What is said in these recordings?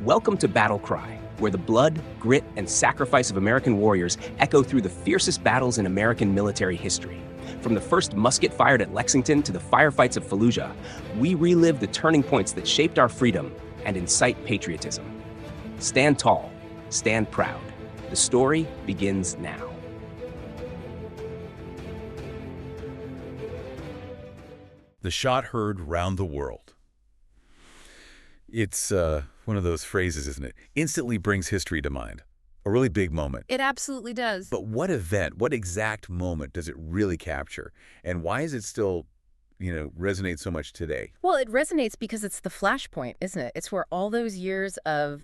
Welcome to Battle Cry, where the blood, grit, and sacrifice of American warriors echo through the fiercest battles in American military history. From the first musket fired at Lexington to the firefights of Fallujah, we relive the turning points that shaped our freedom and incite patriotism. Stand tall, stand proud. The story begins now. The shot heard round the world. It's one of those phrases, isn't it? Instantly brings history to mind. A really big moment. It absolutely does. But what event, what exact moment does it really capture? And why is it still, resonate so much today? Well, it resonates because it's the flashpoint, isn't it? It's where all those years of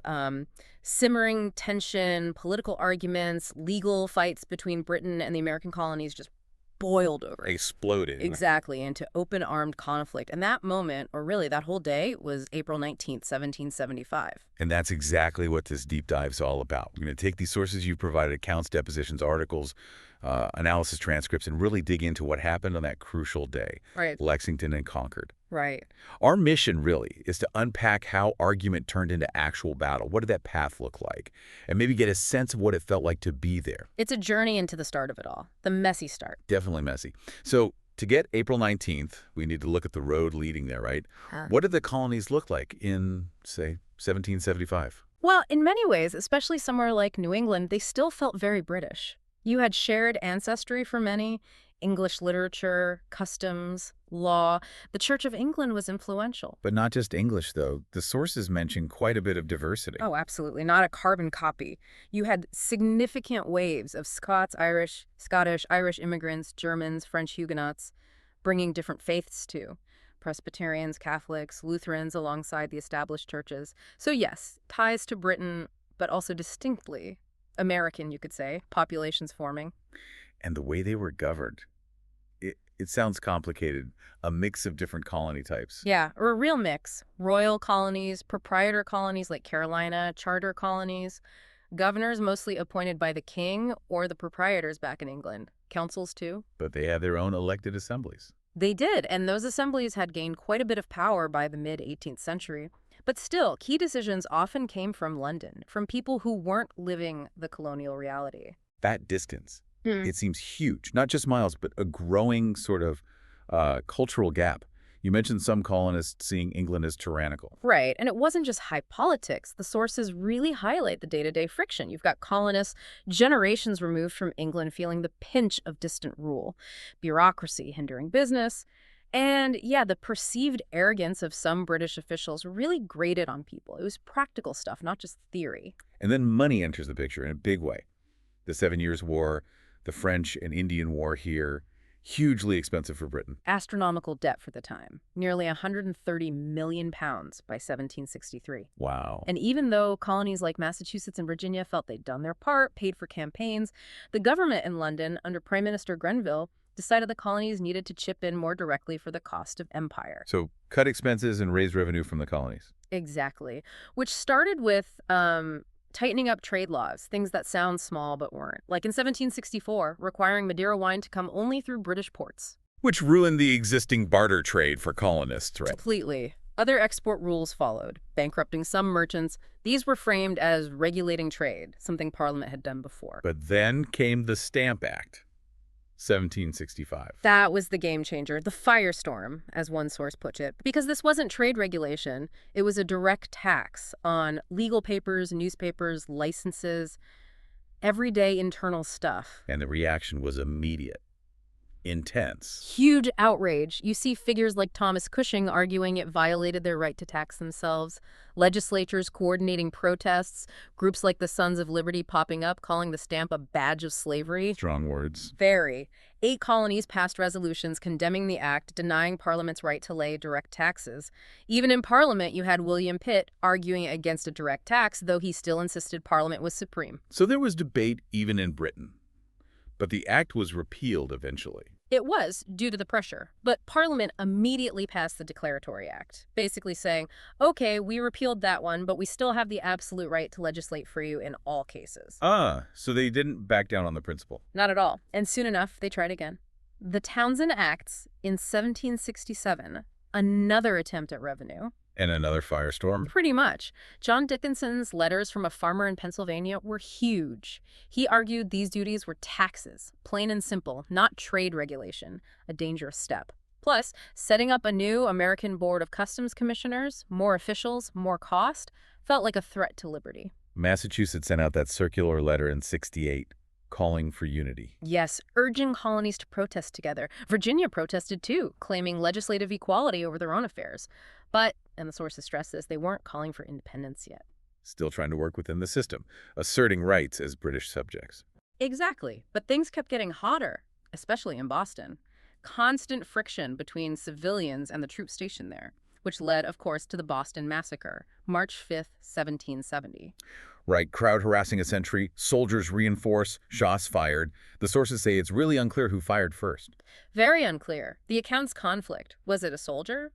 simmering tension, political arguments, legal fights between Britain and the American colonies just boiled over. Exploded. Exactly, into open armed conflict. And that moment, or really that whole day, was April 19th, 1775. And that's exactly what this deep dive's all about. We're going to take these sources you've provided, accounts, depositions, articles, analysis transcripts, and really dig into what happened on that crucial day, Right. Lexington and Concord. Right. Our mission, really, is to unpack how argument turned into actual battle. What did that path look like? And maybe get a sense of what it felt like to be there. It's a journey into the start of it all, the messy start. Definitely messy. So to get April 19th, we need to look at the road leading there, right? Huh. What did the colonies look like in, say, 1775? Well, in many ways, especially somewhere like New England, they still felt very British. You had shared ancestry for many, English literature, customs, law. The Church of England was influential. But not just English, though. The sources mention quite a bit of diversity. Oh, absolutely. Not a carbon copy. You had significant waves of Scottish, Irish immigrants, Germans, French Huguenots, bringing different faiths too. Presbyterians, Catholics, Lutherans alongside the established churches. So yes, ties to Britain, but also distinctly American, you could say, populations forming. And the way they were governed. It sounds complicated. A mix of different colony types. Yeah, or a real mix. Royal colonies, proprietor colonies like Carolina, charter colonies, governors mostly appointed by the king or the proprietors back in England. Councils too. But they had their own elected assemblies. They did, and those assemblies had gained quite a bit of power by the mid-18th century. But still, key decisions often came from London, from people who weren't living the colonial reality. That distance. It seems huge, not just miles, but a growing sort of cultural gap. You mentioned some colonists seeing England as tyrannical. Right, and it wasn't just high politics. The sources really highlight the day-to-day friction. You've got colonists generations removed from England feeling the pinch of distant rule, bureaucracy hindering business, and yeah, the perceived arrogance of some British officials really grated on people. It was practical stuff, not just theory. And then money enters the picture in a big way. The 7 Years' War, the French and Indian War here, hugely expensive for Britain. Astronomical debt for the time, nearly 130 million pounds by 1763. Wow. And even though colonies like Massachusetts and Virginia felt they'd done their part, paid for campaigns, the government in London, under Prime Minister Grenville, decided the colonies needed to chip in more directly for the cost of empire. So cut expenses and raise revenue from the colonies. Exactly. Which started with tightening up trade laws, things that sound small but weren't. Like in 1764, requiring Madeira wine to come only through British ports. Which ruined the existing barter trade for colonists, right? Completely. Other export rules followed, bankrupting some merchants. These were framed as regulating trade, something Parliament had done before. But then came the Stamp Act, 1765. That was the game changer, the firestorm, as one source puts it. Because this wasn't trade regulation, it was a direct tax on legal papers, newspapers, licenses, everyday internal stuff. And the reaction was immediate. Intense. Huge outrage. You see figures like Thomas Cushing arguing it violated their right to tax themselves, legislatures coordinating protests, groups like the Sons of Liberty popping up, calling the stamp a badge of slavery. Strong words. Very. 8 colonies passed resolutions condemning the act, denying Parliament's right to lay direct taxes. Even in Parliament, you had William Pitt arguing against a direct tax, though he still insisted Parliament was supreme. So there was debate even in Britain. But the act was repealed eventually. It was, due to the pressure. But Parliament immediately passed the Declaratory Act, basically saying, okay, we repealed that one, but we still have the absolute right to legislate for you in all cases. So they didn't back down on the principle. Not at all. And soon enough, they tried again. The Townshend Acts in 1767, another attempt at revenue, And another firestorm? Pretty much. John Dickinson's letters from a farmer in Pennsylvania were huge. He argued these duties were taxes, plain and simple, not trade regulation, a dangerous step. Plus, setting up a new American Board of Customs Commissioners, more officials, more cost, felt like a threat to liberty. Massachusetts sent out that circular letter in '68, calling for unity. Yes, urging colonies to protest together. Virginia protested too, claiming legislative equality over their own affairs. But, and the sources stress this, they weren't calling for independence yet. Still trying to work within the system, asserting rights as British subjects. Exactly, but things kept getting hotter, especially in Boston. Constant friction between civilians and the troops stationed there, which led, of course, to the Boston Massacre, March 5th, 1770. Right, crowd harassing a sentry, soldiers reinforce, shots fired. The sources say it's really unclear who fired first. Very unclear. The accounts conflict. Was it a soldier?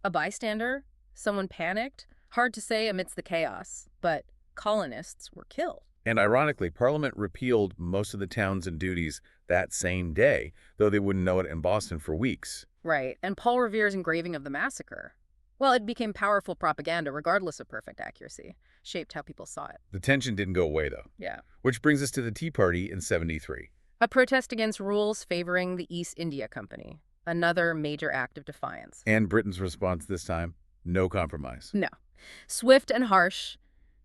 A bystander? Someone panicked? Hard to say amidst the chaos, but colonists were killed. And ironically, Parliament repealed most of the Townshend duties that same day, though they wouldn't know it in Boston for weeks. Right, and Paul Revere's engraving of the massacre. Well, it became powerful propaganda regardless of perfect accuracy, shaped how people saw it. The tension didn't go away, though. Yeah. Which brings us to the Tea Party in '73. A protest against rules favoring the East India Company. Another major act of defiance. And Britain's response this time? No compromise. No. Swift and harsh,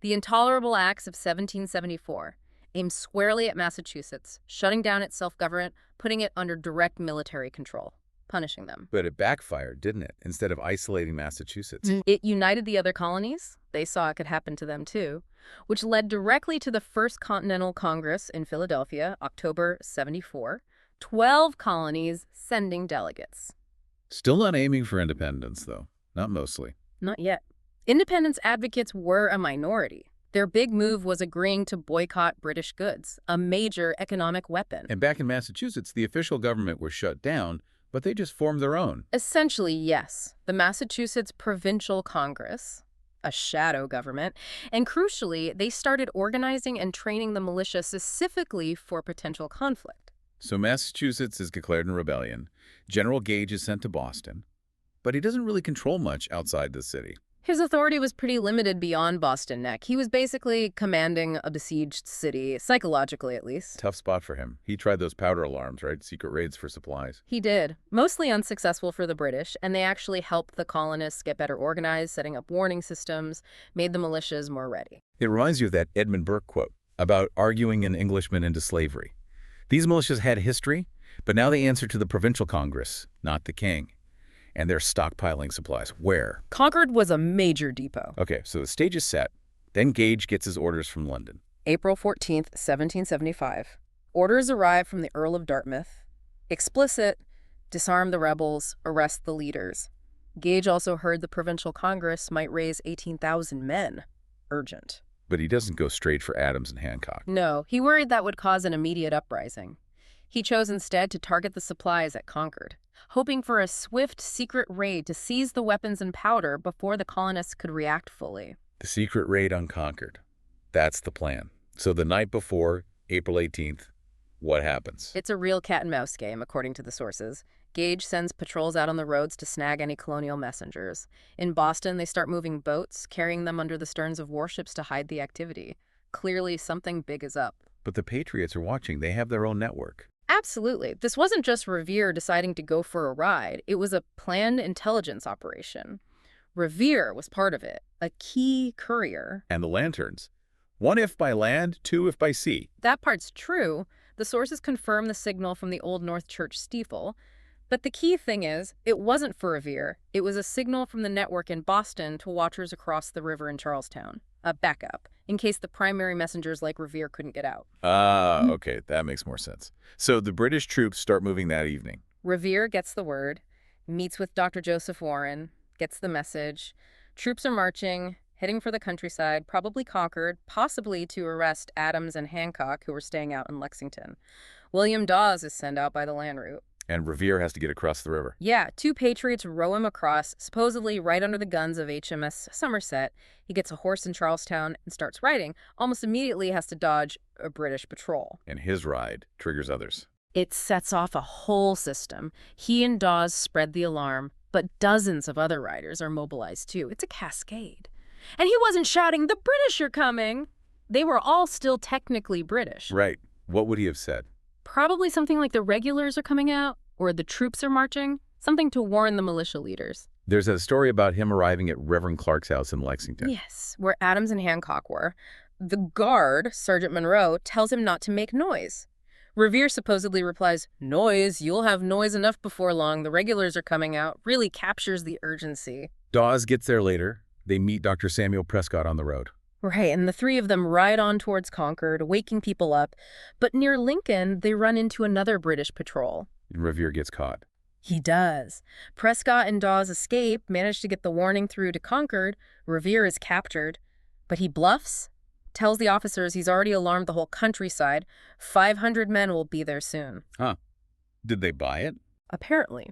the Intolerable Acts of 1774 aimed squarely at Massachusetts, shutting down its self-government, putting it under direct military control, punishing them. But it backfired, didn't it? Instead of isolating Massachusetts. It united the other colonies. They saw it could happen to them too, which led directly to the First Continental Congress in Philadelphia, October 74. 12 colonies sending delegates. Still not aiming for independence, though. Not mostly. Not yet. Independence advocates were a minority. Their big move was agreeing to boycott British goods, a major economic weapon. And back in Massachusetts, the official government was shut down, but they just formed their own. Essentially, yes. The Massachusetts Provincial Congress, a shadow government, and crucially, they started organizing and training the militia specifically for potential conflict. So Massachusetts is declared in rebellion. General Gage is sent to Boston, but he doesn't really control much outside the city. His authority was pretty limited beyond Boston Neck. He was basically commanding a besieged city, psychologically at least. Tough spot for him. He tried those powder alarms, right? Secret raids for supplies. He did. Mostly unsuccessful for the British, and they actually helped the colonists get better organized, setting up warning systems, made the militias more ready. It reminds you of that Edmund Burke quote about arguing an Englishman into slavery. These militias had history, but now they answer to the provincial Congress, not the king. And they're stockpiling supplies. Where? Concord was a major depot. Okay, so the stage is set. Then Gage gets his orders from London. April 14th, 1775. Orders arrive from the Earl of Dartmouth. Explicit, disarm the rebels, arrest the leaders. Gage also heard the provincial Congress might raise 18,000 men. Urgent. But he doesn't go straight for Adams and Hancock. No, he worried that would cause an immediate uprising. He chose instead to target the supplies at Concord, hoping for a swift, secret raid to seize the weapons and powder before the colonists could react fully. The secret raid on Concord. That's the plan. So the night before, April 18th, what happens? It's a real cat-and-mouse game, according to the sources. Gage sends patrols out on the roads to snag any colonial messengers. In Boston, they start moving boats, carrying them under the sterns of warships to hide the activity. Clearly, something big is up. But the Patriots are watching. They have their own network. Absolutely. This wasn't just Revere deciding to go for a ride. It was a planned intelligence operation. Revere was part of it, a key courier. And the lanterns. One if by land, two if by sea. That part's true. The sources confirm the signal from the Old North Church steeple. But the key thing is, it wasn't for Revere. It was a signal from the network in Boston to watchers across the river in Charlestown. A backup, in case the primary messengers like Revere couldn't get out. Okay, that makes more sense. So the British troops start moving that evening. Revere gets the word, meets with Dr. Joseph Warren, gets the message. Troops are marching, heading for the countryside, probably Concord, possibly to arrest Adams and Hancock, who were staying out in Lexington. William Dawes is sent out by the land route. And Revere has to get across the river. Yeah, 2 patriots row him across, supposedly right under the guns of HMS Somerset. He gets a horse in Charlestown and starts riding. Almost immediately has to dodge a British patrol. And his ride triggers others. It sets off a whole system. He and Dawes spread the alarm, but dozens of other riders are mobilized too. It's a cascade. And he wasn't shouting, "The British are coming!" They were all still technically British. Right. What would he have said? Probably something like the regulars are coming out, or the troops are marching, something to warn the militia leaders. There's a story about him arriving at Reverend Clark's house in Lexington. Yes, where Adams and Hancock were. The guard, Sergeant Monroe, tells him not to make noise. Revere supposedly replies, "Noise? You'll have noise enough before long. The regulars are coming out." Really captures the urgency. Dawes gets there later. They meet Dr. Samuel Prescott on the road. Right, and the three of them ride on towards Concord, waking people up. But near Lincoln, they run into another British patrol. And Revere gets caught. He does. Prescott and Dawes escape, manage to get the warning through to Concord. Revere is captured. But he bluffs, tells the officers he's already alarmed the whole countryside. 500 men will be there soon. Huh. Did they buy it? Apparently.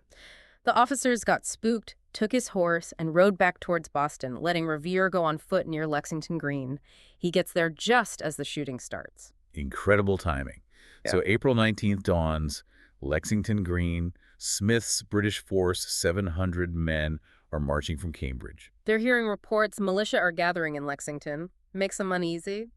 The officers got spooked, took his horse, and rode back towards Boston, letting Revere go on foot near Lexington Green. He gets there just as the shooting starts. Incredible timing. Yeah. So April 19th dawns, Lexington Green, Smith's British force, 700 men, are marching from Cambridge. They're hearing reports militia are gathering in Lexington. Makes them uneasy.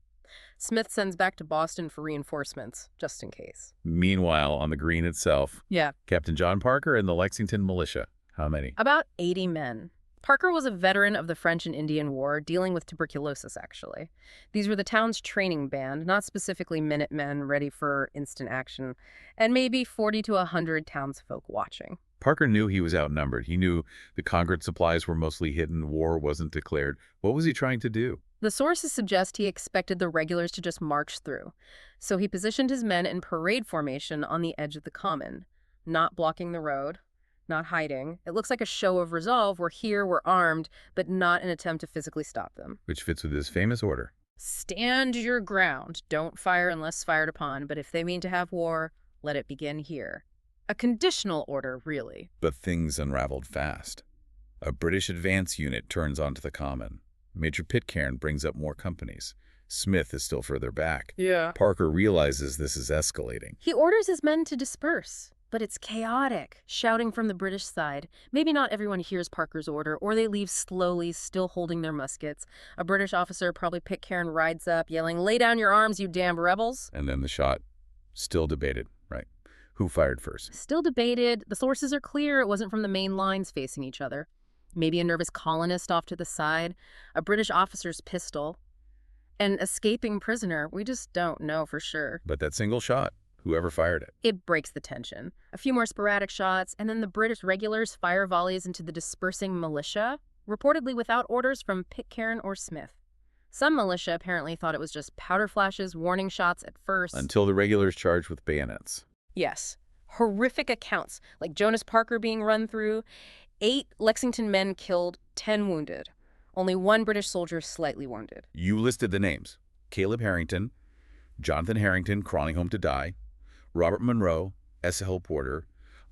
Smith sends back to Boston for reinforcements, just in case. Meanwhile, on the Green itself, Yeah. Captain John Parker and the Lexington militia. How many? About 80 men. Parker was a veteran of the French and Indian War, dealing with tuberculosis, actually. These were the town's training band, not specifically Minutemen ready for instant action, and maybe 40 to 100 townsfolk watching. Parker knew he was outnumbered. He knew the Concord supplies were mostly hidden, war wasn't declared. What was he trying to do? The sources suggest he expected the regulars to just march through, so he positioned his men in parade formation on the edge of the common, not blocking the road, not hiding. It looks like a show of resolve. We're here, we're armed, but not an attempt to physically stop them. Which fits with his famous order. Stand your ground. Don't fire unless fired upon, but if they mean to have war, let it begin here. A conditional order, really. But things unraveled fast. A British advance unit turns onto the common. Major Pitcairn brings up more companies. Smith is still further back. Yeah. Parker realizes this is escalating. He orders his men to disperse, but it's chaotic, shouting from the British side. Maybe not everyone hears Parker's order, or they leave slowly, still holding their muskets. A British officer, probably Pitcairn, rides up, yelling, "Lay down your arms, you damned rebels!" And then the shot. Still debated, right? Who fired first? Still debated. The sources are clear. It wasn't from the main lines facing each other. Maybe a nervous colonist off to the side, a British officer's pistol, an escaping prisoner. We just don't know for sure. But that single shot, whoever fired it. It breaks the tension. A few more sporadic shots, and then the British regulars fire volleys into the dispersing militia, reportedly without orders from Pitcairn or Smith. Some militia apparently thought it was just powder flashes, warning shots at first. Until the regulars charged with bayonets. Yes. Horrific accounts, like Jonas Parker being run through. 8 Lexington men killed, 10 wounded. Only 1 British soldier slightly wounded. You listed the names. Caleb Harrington, Jonathan Harrington, crawling home to die, Robert Monroe, S. Hill Porter,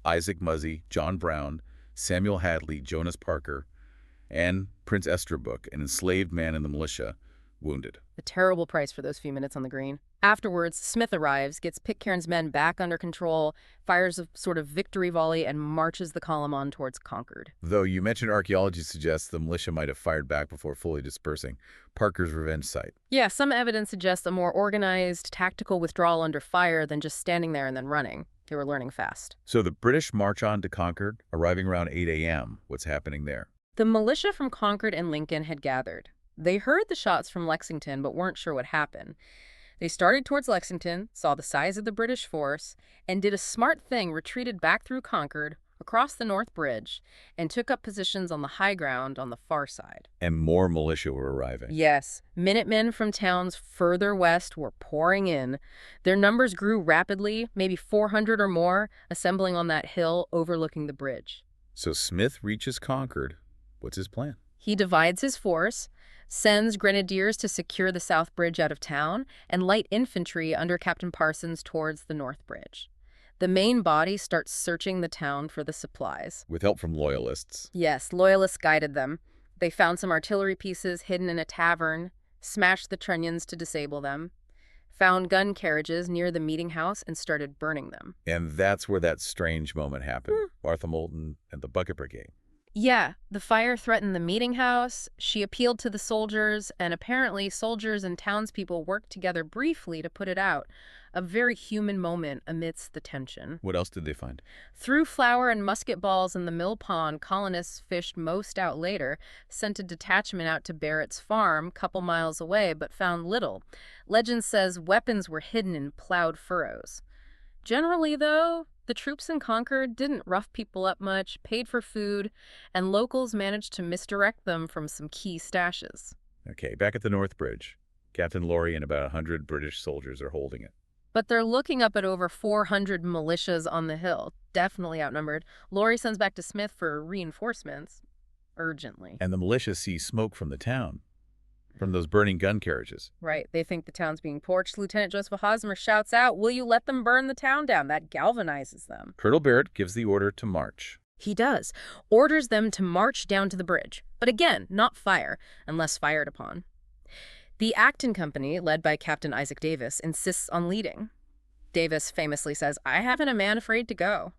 Isaac Muzzy, John Brown, Samuel Hadley, Jonas Parker, and Prince Esterbrook, an enslaved man in the militia, wounded. A terrible price for those few minutes on the Green. Afterwards, Smith arrives, gets Pitcairn's men back under control, fires a sort of victory volley, and marches the column on towards Concord. Though you mentioned archaeology suggests the militia might have fired back before fully dispersing. Parker's revenge site. Yeah, some evidence suggests a more organized, tactical withdrawal under fire than just standing there and then running. They were learning fast. So the British march on to Concord, arriving around 8 a.m. What's happening there? The militia from Concord and Lincoln had gathered. They heard the shots from Lexington but weren't sure what happened. They started towards Lexington, saw the size of the British force, and did a smart thing, retreated back through Concord, across the North Bridge, and took up positions on the high ground on the far side. And more militia were arriving. Yes, Minutemen from towns further west were pouring in. Their numbers grew rapidly, maybe 400 or more, assembling on that hill overlooking the bridge. So Smith reaches Concord. What's his plan? He divides his force, sends grenadiers to secure the South Bridge out of town, and light infantry under Captain Parsons towards the North Bridge. The main body starts searching the town for the supplies. With help from loyalists. Yes, loyalists guided them. They found some artillery pieces hidden in a tavern, smashed the trunnions to disable them, found gun carriages near the meeting house, and started burning them. And that's where that strange moment happened. Martha Moulton and the Bucket Brigade. Yeah, the fire threatened the meeting house. She appealed to the soldiers, and apparently soldiers and townspeople worked together briefly to put it out. A very human moment amidst the tension. What else did they find? Threw flour and musket balls in the mill pond colonists fished most out later, sent a detachment out to Barrett's farm, couple miles away, but found little. Legend says weapons were hidden in plowed furrows. Generally, though, the troops in Concord didn't rough people up much, paid for food, and locals managed to misdirect them from some key stashes. Okay, back at the North Bridge, Captain Laurie and about 100 British soldiers are holding it. But they're looking up at over 400 militias on the hill, definitely outnumbered. Laurie sends back to Smith for reinforcements, urgently. And the militia see smoke from the town, from those burning gun carriages. Right, they think the town's being torched. Lieutenant Joseph Hosmer shouts out, "Will you let them burn the town down?" That galvanizes them. Colonel Barrett gives the order to march. He does, orders them to march down to the bridge, but again, not fire, unless fired upon. The Acton Company, led by Captain Isaac Davis, insists on leading. Davis famously says, "I haven't a man afraid to go."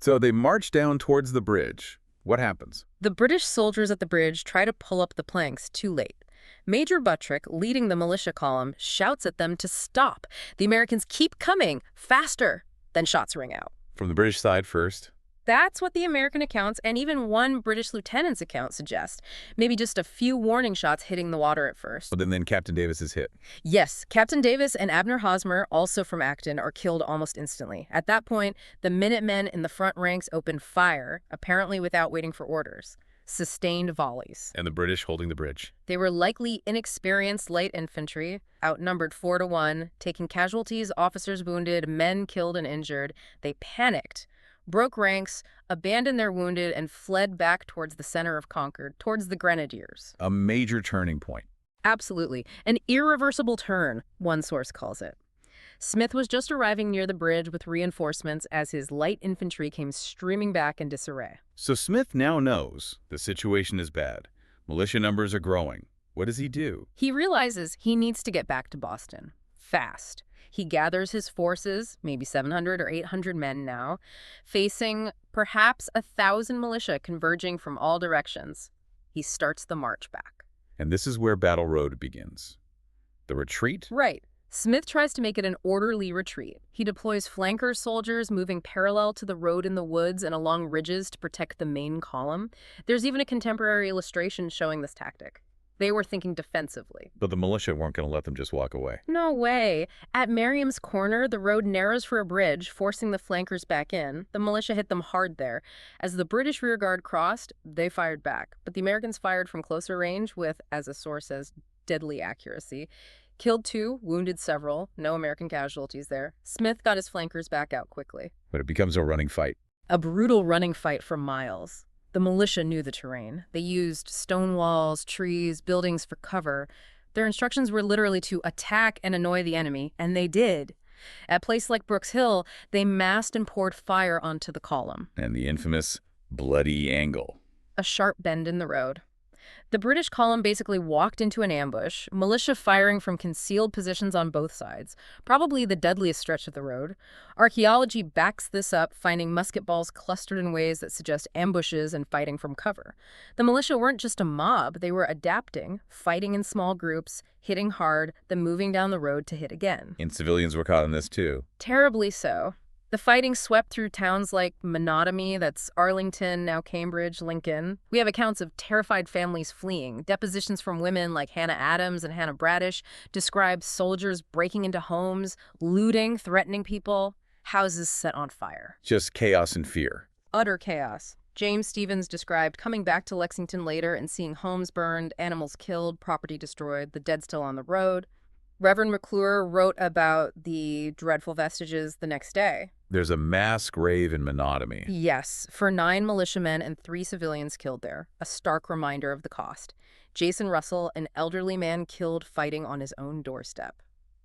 So they march down towards the bridge. What happens? The British soldiers at the bridge try to pull up the planks too late. Major Buttrick, leading the militia column, shouts at them to stop. The Americans keep coming, faster. Then shots ring out. From the British side first. That's what the American accounts and even one British lieutenant's account suggest. Maybe just a few warning shots hitting the water at first. But then Captain Davis is hit. Yes, Captain Davis and Abner Hosmer, also from Acton, are killed almost instantly. At that point, the Minutemen in the front ranks open fire, apparently without waiting for orders. Sustained volleys. And the British holding the bridge. They were likely inexperienced light infantry, outnumbered 4-1, taking casualties, officers wounded, men killed and injured. They panicked, broke ranks, abandoned their wounded, and fled back towards the center of Concord, towards the Grenadiers. A major turning point. Absolutely. An irreversible turn, one source calls it. Smith was just arriving near the bridge with reinforcements as his light infantry came streaming back in disarray. So Smith now knows the situation is bad. Militia numbers are growing. What does he do? He realizes he needs to get back to Boston. Fast. He gathers his forces, maybe 700 or 800 men now, facing perhaps 1,000 militia converging from all directions. He starts the march back. And this is where Battle Road begins. The retreat? Right. Smith tries to make it an orderly retreat. He deploys flanker soldiers moving parallel to the road in the woods and along ridges to protect the main column. There's even a contemporary illustration showing this tactic. They were thinking defensively. But the militia weren't going to let them just walk away. No way. At Merriam's Corner, the road narrows for a bridge, forcing the flankers back in. The militia hit them hard there. As the British rearguard crossed, they fired back. But the Americans fired from closer range with, as a source says, deadly accuracy. Killed 2, wounded several, no American casualties there. Smith got his flankers back out quickly. But it becomes a running fight. A brutal running fight for miles. The militia knew the terrain. They used stone walls, trees, buildings for cover. Their instructions were literally to attack and annoy the enemy, and they did. At a place like Brooks Hill, they massed and poured fire onto the column. And the infamous bloody angle. A sharp bend in the road. The British column basically walked into an ambush, militia firing from concealed positions on both sides, probably the deadliest stretch of the road. Archaeology backs this up, finding musket balls clustered in ways that suggest ambushes and fighting from cover. The militia weren't just a mob, they were adapting, fighting in small groups, hitting hard, then moving down the road to hit again. And civilians were caught in this too. Terribly so. The fighting swept through towns like Menotomy, that's Arlington, now Cambridge, Lincoln. We have accounts of terrified families fleeing. Depositions from women like Hannah Adams and Hannah Bradish describe soldiers breaking into homes, looting, threatening people, houses set on fire. Just chaos and fear. Utter chaos. James Stevens described coming back to Lexington later and seeing homes burned, animals killed, property destroyed, the dead still on the road. Reverend McClure wrote about the dreadful vestiges the next day. There's a mass grave in Menotomy. Yes, for 9 militiamen and 3 civilians killed there. A stark reminder of the cost. Jason Russell, an elderly man killed fighting on his own doorstep.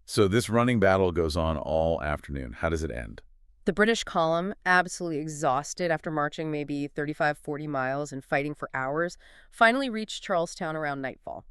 So this running battle goes on all afternoon. How does it end? The British column, absolutely exhausted after marching maybe 35, 40 miles and fighting for hours, finally reached Charlestown around nightfall.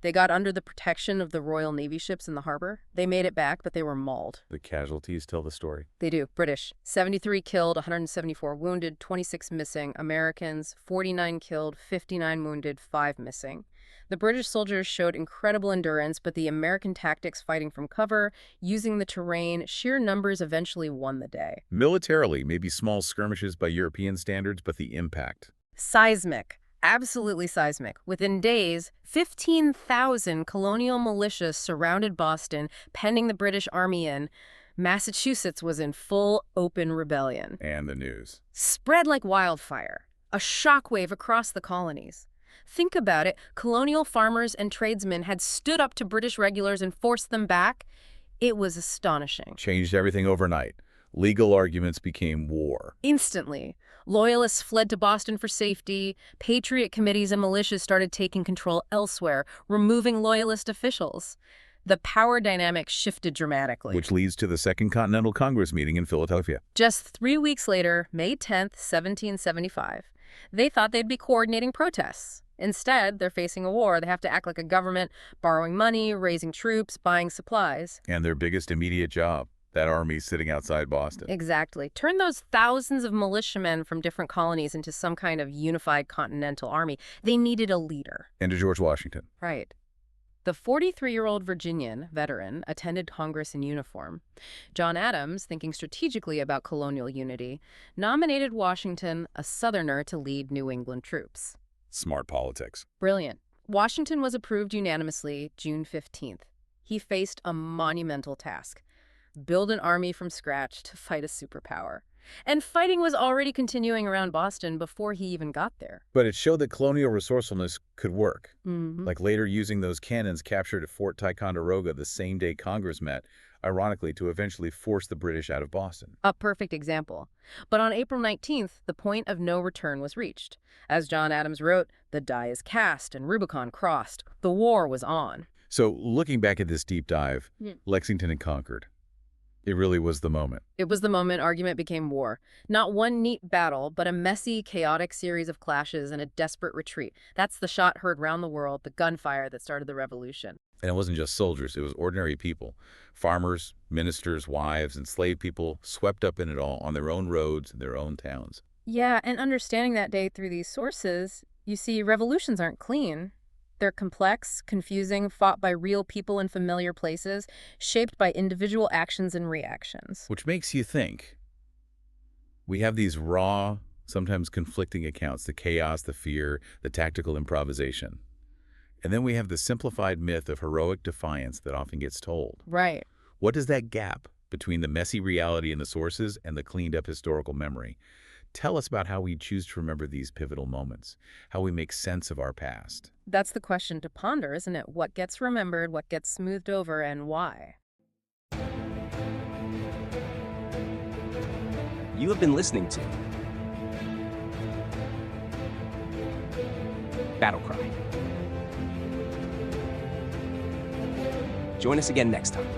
They got under the protection of the Royal Navy ships in the harbor. They made it back, but they were mauled. The casualties tell the story. They do. British. 73 killed, 174 wounded, 26 missing. Americans, 49 killed, 59 wounded, 5 missing. The British soldiers showed incredible endurance, but the American tactics fighting from cover, using the terrain, sheer numbers eventually won the day. Militarily, maybe small skirmishes by European standards, but the impact. Seismic. Absolutely seismic. Within days, 15,000 colonial militias surrounded Boston, penning the British Army in. Massachusetts was in full open rebellion. And the news. Spread like wildfire. A shockwave across the colonies. Think about it. Colonial farmers and tradesmen had stood up to British regulars and forced them back. It was astonishing. Changed everything overnight. Legal arguments became war. Instantly. Loyalists fled to Boston for safety. Patriot committees and militias started taking control elsewhere, removing Loyalist officials. The power dynamic shifted dramatically. Which leads to the Second Continental Congress meeting in Philadelphia. Just 3 weeks later, May 10th, 1775, they thought they'd be coordinating protests. Instead, they're facing a war. They have to act like a government, borrowing money, raising troops, buying supplies. And their biggest immediate job. That army sitting outside Boston. Exactly. Turn those thousands of militiamen from different colonies into some kind of unified continental army. They needed a leader. And to George Washington. Right. The 43-year-old Virginian veteran attended Congress in uniform. John Adams, thinking strategically about colonial unity, nominated Washington, a Southerner, to lead New England troops. Smart politics. Brilliant. Washington was approved unanimously June 15th. He faced a monumental task. Build an army from scratch to fight a superpower. And fighting was already continuing around Boston before he even got there. But it showed that colonial resourcefulness could work. Mm-hmm. Like later using those cannons captured at Fort Ticonderoga the same day Congress met, ironically, to eventually force the British out of Boston. A perfect example. But on April 19th, the point of no return was reached. As John Adams wrote, the die is cast and Rubicon crossed. The war was on. So looking back at this deep dive, Lexington and Concord. It really was the moment. It was the moment argument became war. Not one neat battle, but a messy, chaotic series of clashes and a desperate retreat. That's the shot heard round the world, the gunfire that started the revolution. And it wasn't just soldiers, it was ordinary people. Farmers, ministers, wives, enslaved people swept up in it all on their own roads and their own towns. Yeah, and understanding that day through these sources, you see revolutions aren't clean. They're complex, confusing, fought by real people in familiar places, shaped by individual actions and reactions. Which makes you think. We have these raw, sometimes conflicting accounts, the chaos, the fear, the tactical improvisation. And then we have the simplified myth of heroic defiance that often gets told. Right. What is that gap between the messy reality in the sources and the cleaned-up historical memory? Tell us about how we choose to remember these pivotal moments, how we make sense of our past. That's the question to ponder, isn't it? What gets remembered, what gets smoothed over, and why? You have been listening to Battle Cry. Join us again next time.